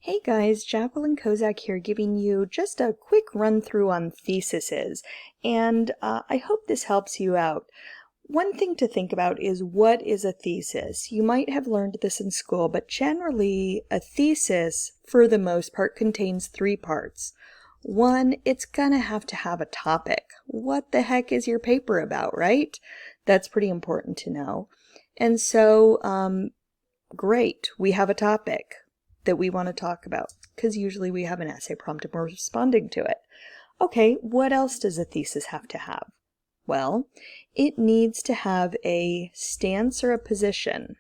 Hey guys, Jacqueline Kozak here giving you just a quick run through on theses, and I hope this helps you out. One thing to think about is what is a thesis? You might have learned this in school, but generally a thesis, for the most part, contains three parts. One, it's gonna have to have a topic. What the heck is your paper about, right? That's pretty important to know. And so, great, we have a topic that we want to talk about, because usually we have an essay prompt and we're responding to it. Okay, what else does a thesis have to have? Well, it needs to have a stance or a position.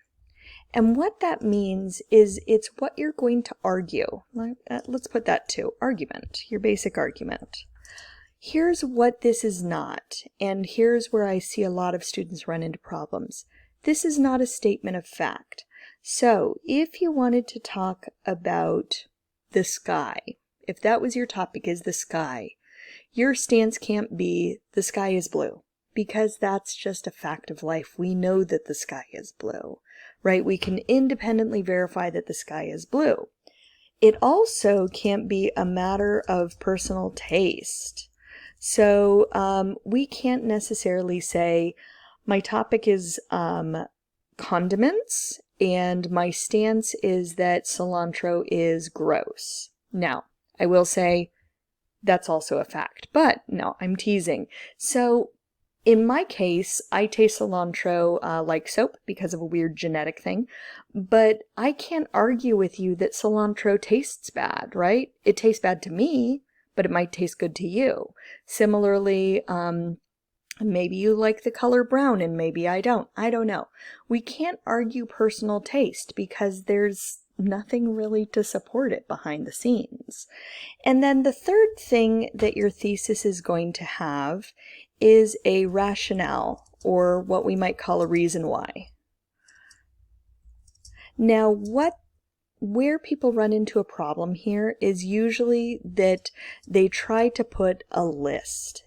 And what that means is it's what you're going to argue. Let's put that to argument, your basic argument. Here's what this is not, and here's where I see a lot of students run into problems. This is not a statement of fact. So if you wanted to talk about the sky, if that was your topic, is the sky, your stance can't be the sky is blue, because that's just a fact of life. We know that the sky is blue, right? We can independently verify that the sky is blue. It also can't be a matter of personal taste. So we can't necessarily say my topic is condiments, and my stance is that cilantro is gross. Now, I will say that's also a fact, but no, I'm teasing. So in my case, I taste cilantro like soap because of a weird genetic thing, but I can't argue with you that cilantro tastes bad, right? It tastes bad to me, but it might taste good to you. Similarly, maybe you like the color brown and maybe I don't. I don't know. We can't argue personal taste because there's nothing really to support it behind the scenes. And then the third thing that your thesis is going to have is a rationale, or what we might call a reason why. Now, where people run into a problem here is usually that they try to put a list.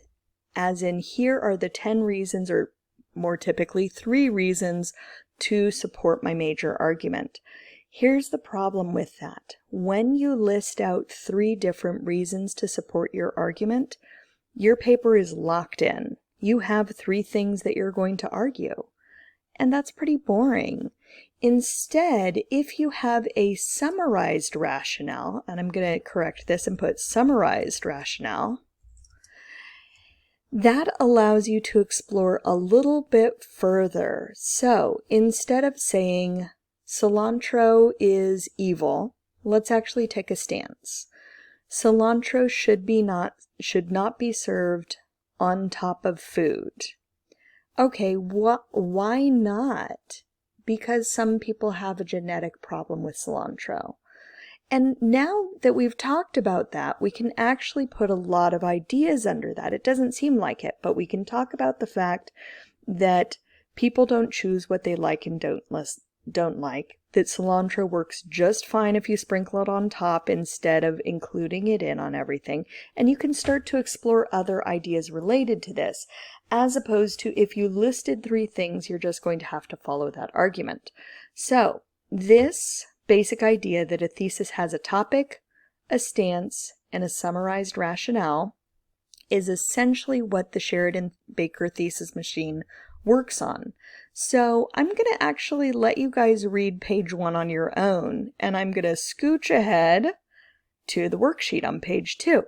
As in, here are the 10 reasons, or more typically 3 reasons to support my major argument. Here's the problem with that. When you list out 3 different reasons to support your argument, your paper is locked in. You have 3 things that you're going to argue. And that's pretty boring. Instead, if you have a summarized rationale, and I'm going to correct this and put summarized rationale, that allows you to explore a little bit further. So instead of saying cilantro is evil, let's actually take a stance. Cilantro should not be served on top of food. Okay, why not? Because some people have a genetic problem with cilantro. And now that we've talked about that, we can actually put a lot of ideas under that. It doesn't seem like it, but we can talk about the fact that people don't choose what they like and don't like, that cilantro works just fine if you sprinkle it on top instead of including it in on everything. And you can start to explore other ideas related to this, as opposed to if you listed 3 things, you're just going to have to follow that argument. So this basic idea that a thesis has a topic, a stance, and a summarized rationale is essentially what the Sheridan Baker thesis machine works on. So I'm going to actually let you guys read page 1 on your own, and I'm going to scooch ahead to the worksheet on page 2.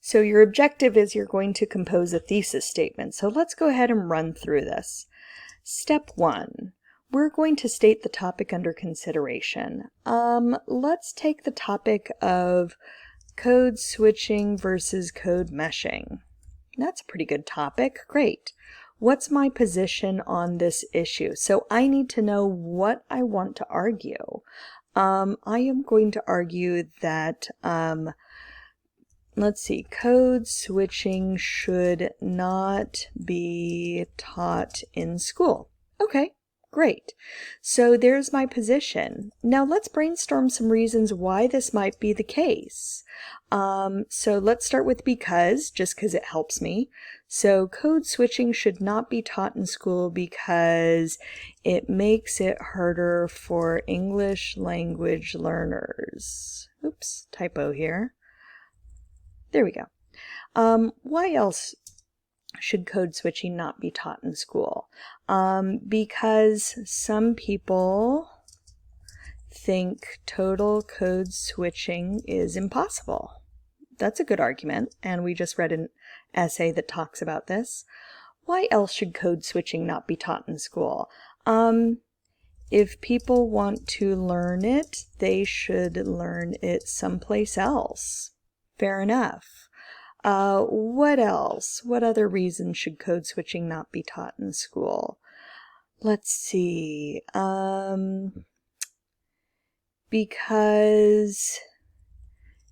So your objective is you're going to compose a thesis statement. So let's go ahead and run through this. Step 1. We're going to state the topic under consideration. Let's take the topic of code switching versus code meshing. That's a pretty good topic. Great. What's my position on this issue? So I need to know what I want to argue. I am going to argue that, let's see, code switching should not be taught in school. Okay. Great. So there's my position. Now let's brainstorm some reasons why this might be the case. So let's start with because, just because it helps me. So code switching should not be taught in school because it makes it harder for English language learners. Oops, typo here. There we go. Why else should code switching not be taught in school? Because some people think total code switching is impossible. That's a good argument, and we just read an essay that talks about this. Why else should code switching not be taught in school? If people want to learn it, they should learn it someplace else. Fair enough. What else? What other reasons should code switching not be taught in school? Let's see. Because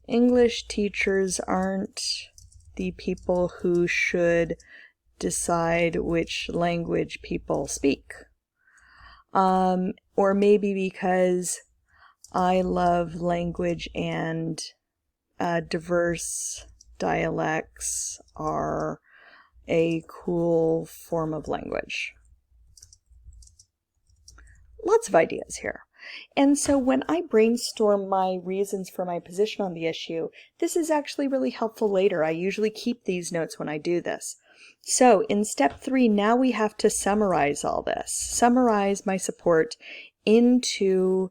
English teachers aren't the people who should decide which language people speak. Or maybe because I love language and diverse dialects are a cool form of language. Lots of ideas here. And so when I brainstorm my reasons for my position on the issue, this is actually really helpful later. I usually keep these notes when I do this. So in step 3, now we have to summarize all this. Summarize my support into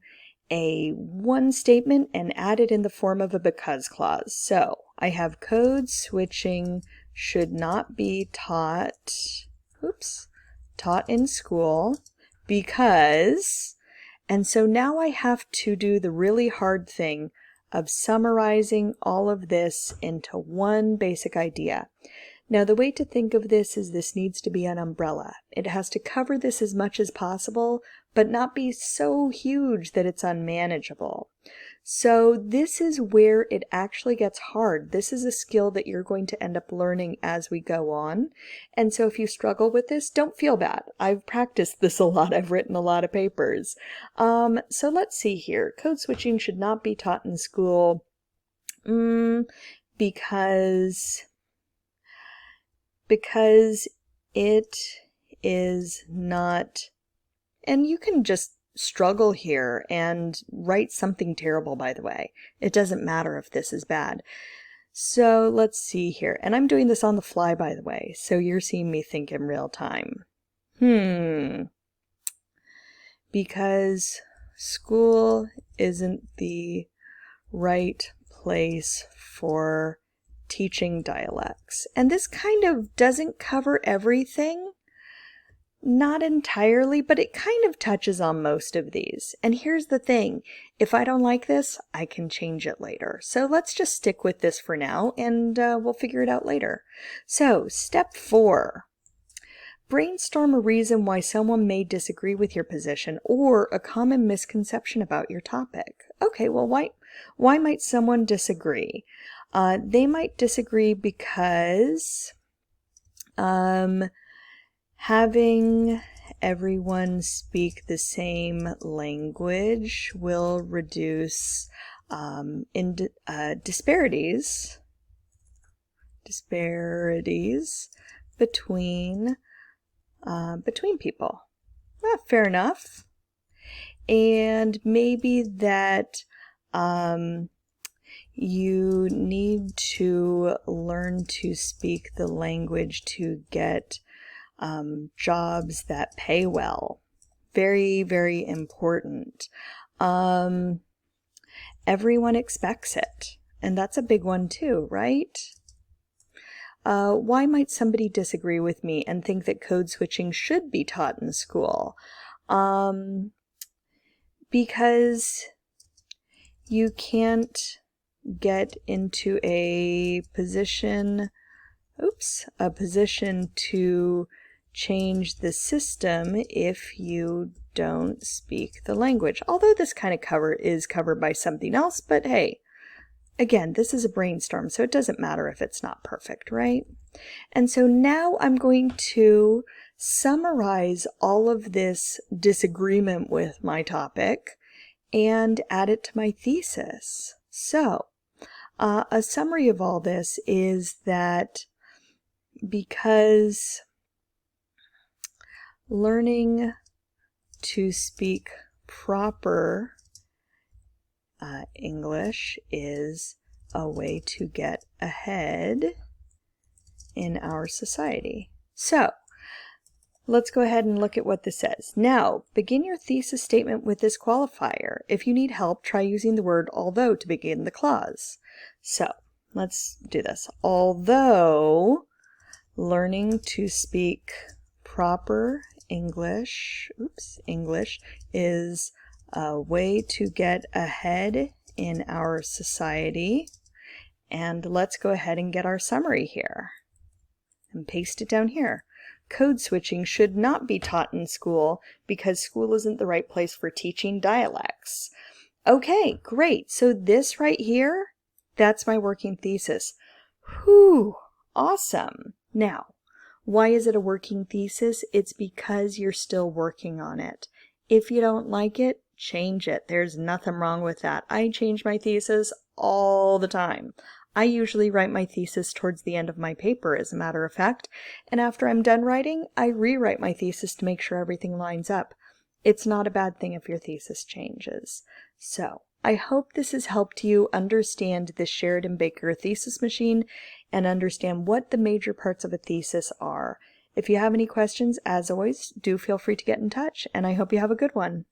a one statement and add it in the form of a because clause. So I have code switching should not be taught in school because... And so now I have to do the really hard thing of summarizing all of this into one basic idea. Now the way to think of this is this needs to be an umbrella. It has to cover this as much as possible, but not be so huge that it's unmanageable. So this is where it actually gets hard. This is a skill that you're going to end up learning as we go on. And so if you struggle with this, don't feel bad. I've practiced this a lot. I've written a lot of papers. So let's see here. Code switching should not be taught in school because it is not, and you can just struggle here and write something terrible, by the way. It doesn't matter if this is bad. So let's see here. And I'm doing this on the fly, by the way, so you're seeing me think in real time. Because school isn't the right place for teaching dialects. And this kind of doesn't cover everything. Not entirely, but it kind of touches on most of these. And here's the thing, if I don't like this, I can change it later. So let's just stick with this for now, and we'll figure it out later. So, step 4. Brainstorm a reason why someone may disagree with your position or a common misconception about your topic. Okay, well, why might someone disagree? They might disagree because having everyone speak the same language will reduce disparities between people. Fair enough. And maybe that you need to learn to speak the language to get jobs that pay well. Very, very important. Everyone expects it, and that's a big one too, right? Why might somebody disagree with me and think that code switching should be taught in school? Because you can't get into a position to change the system if you don't speak the language. Although this kind of is covered by something else, but hey, again, this is a brainstorm, so it doesn't matter if it's not perfect, right? And so now I'm going to summarize all of this disagreement with my topic and add it to my thesis. So, a summary of all this is that because learning to speak proper English is a way to get ahead in our society. So, let's go ahead and look at what this says. Now, begin your thesis statement with this qualifier. If you need help, try using the word although to begin the clause. So, let's do this. Although learning to speak proper English is a way to get ahead in our society. And let's go ahead and get our summary here and paste it down here. Code switching should not be taught in school because school isn't the right place for teaching dialects. Okay, great. So this right here, that's my working thesis. Whew, awesome. Now, why is it a working thesis? It's because you're still working on it. If you don't like it, change it. There's nothing wrong with that. I change my thesis all the time. I usually write my thesis towards the end of my paper, as a matter of fact, and after I'm done writing, I rewrite my thesis to make sure everything lines up. It's not a bad thing if your thesis changes. So, I hope this has helped you understand the Sheridan Baker thesis machine and understand what the major parts of a thesis are. If you have any questions, as always, do feel free to get in touch, and I hope you have a good one.